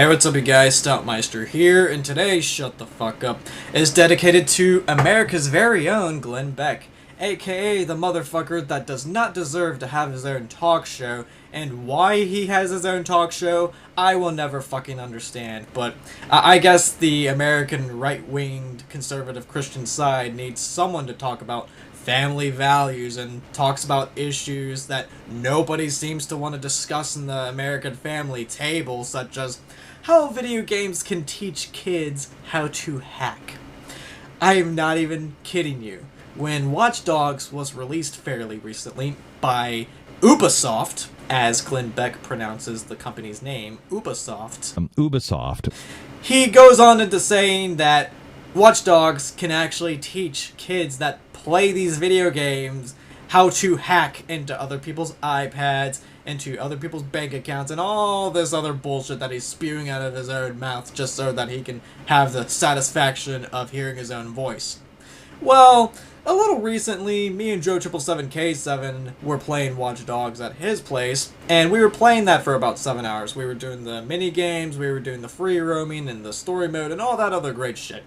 Hey, what's up you guys, Stoutmeister here, and today's Shut the Fuck Up is dedicated to America's very own Glenn Beck, aka the motherfucker that does not deserve to have his own talk show, and why he has his own talk show, I will never fucking understand, but I guess the American right-winged conservative Christian side needs someone to talk about family values and talks about issues that nobody seems to want to discuss in the American family table, such as how video games can teach kids how to hack. I am not even kidding you. When Watch Dogs was released fairly recently by Ubisoft, as Glenn Beck pronounces the company's name, Ubisoft. He goes on into saying that Watch Dogs can actually teach kids that play these video games how to hack into other people's iPads, into other people's bank accounts, and all this other bullshit that he's spewing out of his own mouth just so that he can have the satisfaction of hearing his own voice. Well, a little recently, me and Joe777K7 were playing Watch Dogs at his place, and we were playing that for about 7 hours. We were doing the mini games, we were doing the free roaming, and the story mode, and all that other great shit.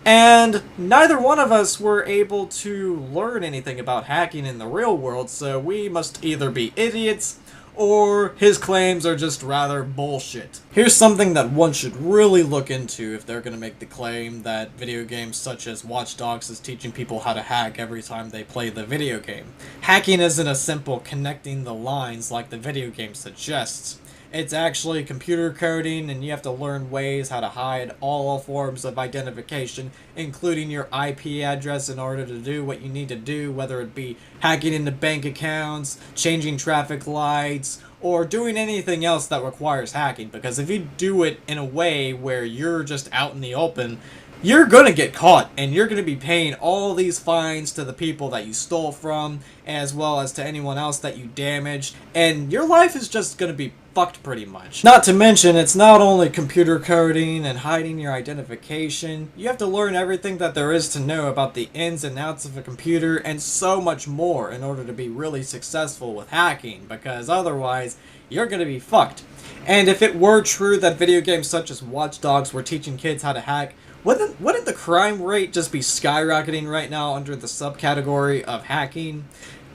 And neither one of us were able to learn anything about hacking in the real world, so we must either be idiots or his claims are just rather bullshit. Here's something that one should really look into if they're going to make the claim that video games such as Watch Dogs is teaching people how to hack every time they play the video game. Hacking isn't a simple connecting the lines like the video game suggests. It's actually computer coding, and you have to learn ways how to hide all forms of identification, including your IP address, in order to do what you need to do, whether it be hacking into bank accounts, changing traffic lights, or doing anything else that requires hacking. Because if you do it in a way where you're just out in the open, you're gonna get caught, and you're gonna be paying all these fines to the people that you stole from, as well as to anyone else that you damaged, and your life is just gonna be fucked pretty much. Not to mention, it's not only computer coding and hiding your identification, you have to learn everything that there is to know about the ins and outs of a computer and so much more in order to be really successful with hacking, because otherwise, you're gonna be fucked. And if it were true that video games such as Watch Dogs were teaching kids how to hack, wouldn't the crime rate just be skyrocketing right now under the subcategory of hacking?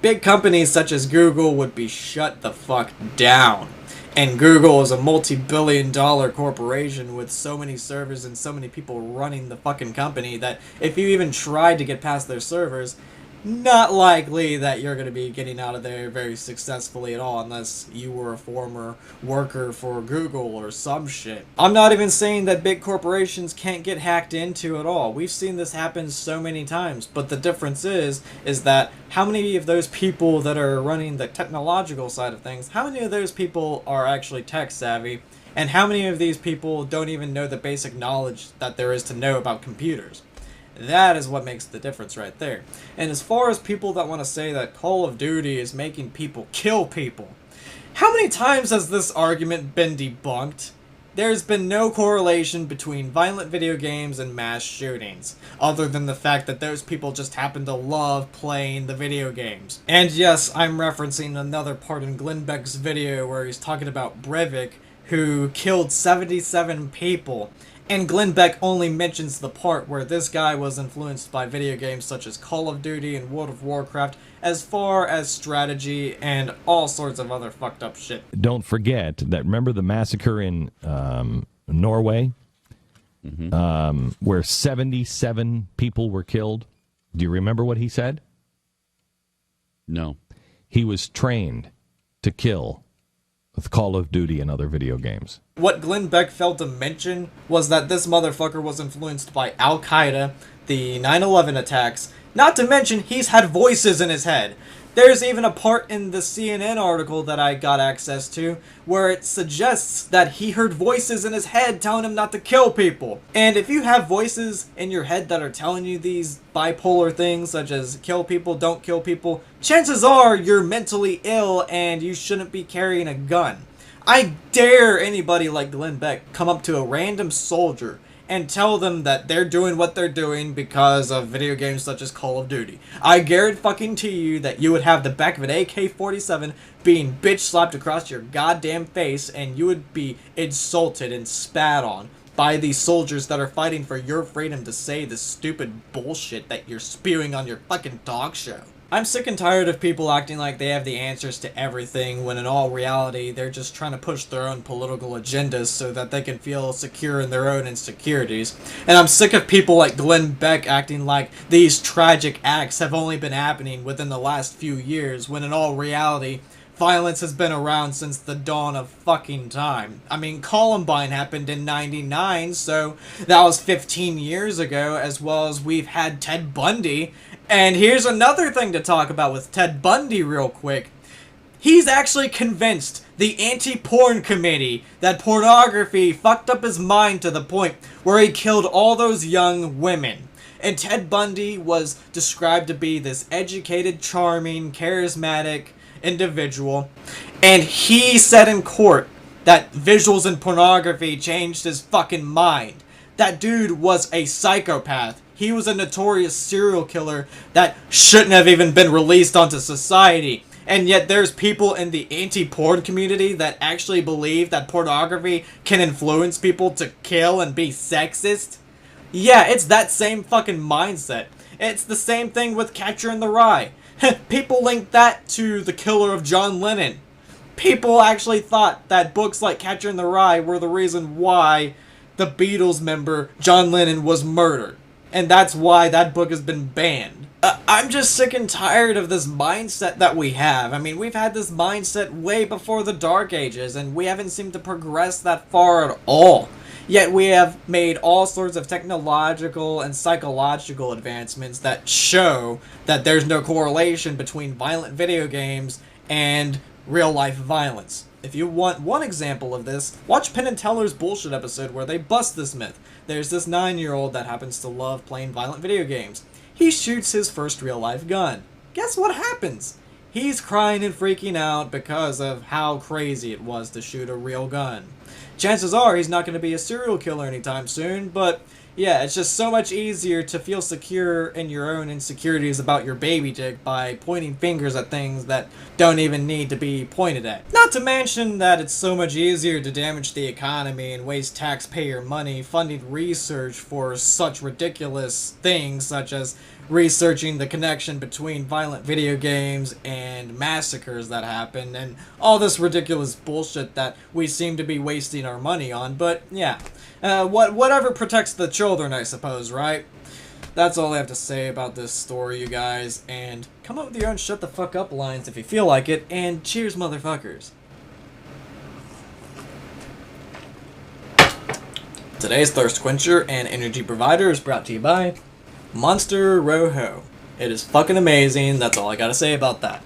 Big companies such as Google would be shut the fuck down. And Google is a multi-billion-dollar corporation with so many servers and so many people running the fucking company that if you even tried to get past their servers, not likely that you're going to be getting out of there very successfully at all unless you were a former worker for Google or some shit. I'm not even saying that big corporations can't get hacked into at all. We've seen this happen so many times, but the difference is that how many of those people that are running the technological side of things, how many of those people are actually tech savvy, and how many of these people don't even know the basic knowledge that there is to know about computers? That is what makes the difference right there. And as far as people that want to say that Call of Duty is making people kill people, how many times has this argument been debunked? There's been no correlation between violent video games and mass shootings, other than the fact that those people just happen to love playing the video games. And yes, I'm referencing another part in Glenn Beck's video where he's talking about Breivik, who killed 77 people. And Glenn Beck only mentions the part where this guy was influenced by video games such as Call of Duty and World of Warcraft, as far as strategy and all sorts of other fucked up shit. Don't forget that, remember the massacre in Norway, where 77 people were killed? Do you remember what he said? No. He was trained to kill with Call of Duty and other video games. What Glenn Beck failed to mention was that this motherfucker was influenced by Al-Qaeda, the 9/11 attacks, not to mention he's had voices in his head. There's even a part in the CNN article that I got access to where it suggests that he heard voices in his head telling him not to kill people. And if you have voices in your head that are telling you these bipolar things such as kill people, don't kill people, chances are you're mentally ill and you shouldn't be carrying a gun. I dare anybody like Glenn Beck come up to a random soldier and tell them that they're doing what they're doing because of video games such as Call of Duty. I guarantee you that you would have the back of an AK-47 being bitch slapped across your goddamn face, and you would be insulted and spat on by these soldiers that are fighting for your freedom to say the stupid bullshit that you're spewing on your fucking talk show. I'm sick and tired of people acting like they have the answers to everything when in all reality they're just trying to push their own political agendas so that they can feel secure in their own insecurities. And I'm sick of people like Beck acting like these tragic acts have only been happening within the last few years when in all reality violence has been around since the dawn of fucking time. I mean, Columbine happened in '99, so that was 15 years ago, as well as we've had Ted Bundy. And here's another thing to talk about with Ted Bundy real quick. He's actually convinced the anti-porn committee that pornography fucked up his mind to the point where he killed all those young women. And Ted Bundy was described to be this educated, charming, charismatic individual, and he said in court that visuals in pornography changed his fucking mind. That dude was a psychopath. He was a notorious serial killer that shouldn't have even been released onto society. And yet there's people in the anti-porn community that actually believe that pornography can influence people to kill and be sexist. Yeah, it's that same fucking mindset. It's the same thing with Catcher in the Rye. People link that to the killer of John Lennon. People actually thought that books like Catcher in the Rye were the reason why the Beatles member John Lennon was murdered. And that's why that book has been banned. I'm just sick and tired of this mindset that we have. I mean, we've had this mindset way before the Dark Ages, and we haven't seemed to progress that far at all. Yet we have made all sorts of technological and psychological advancements that show that there's no correlation between violent video games and real-life violence. If you want one example of this, watch Penn and Teller's bullshit episode where they bust this myth. There's this 9-year-old that happens to love playing violent video games. He shoots his first real-life gun. Guess what happens? He's crying and freaking out because of how crazy it was to shoot a real gun. Chances are he's not going to be a serial killer anytime soon, but yeah, it's just so much easier to feel secure in your own insecurities about your baby dick by pointing fingers at things that don't even need to be pointed at. Not to mention that it's so much easier to damage the economy and waste taxpayer money funding research for such ridiculous things such as researching the connection between violent video games and massacres that happen and all this ridiculous bullshit that we seem to be wasting our money on. But yeah, whatever protects the children, I suppose, right? That's all I have to say about this story, you guys, and come up with your own shut the fuck up lines if you feel like it, and cheers, motherfuckers. Today's Thirst Quencher and Energy Provider is brought to you by Monster Rojo. It is fucking amazing. That's all I gotta say about that.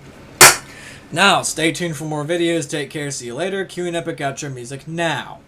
Now, stay tuned for more videos. Take care. See you later. Queuing Epic outro music now.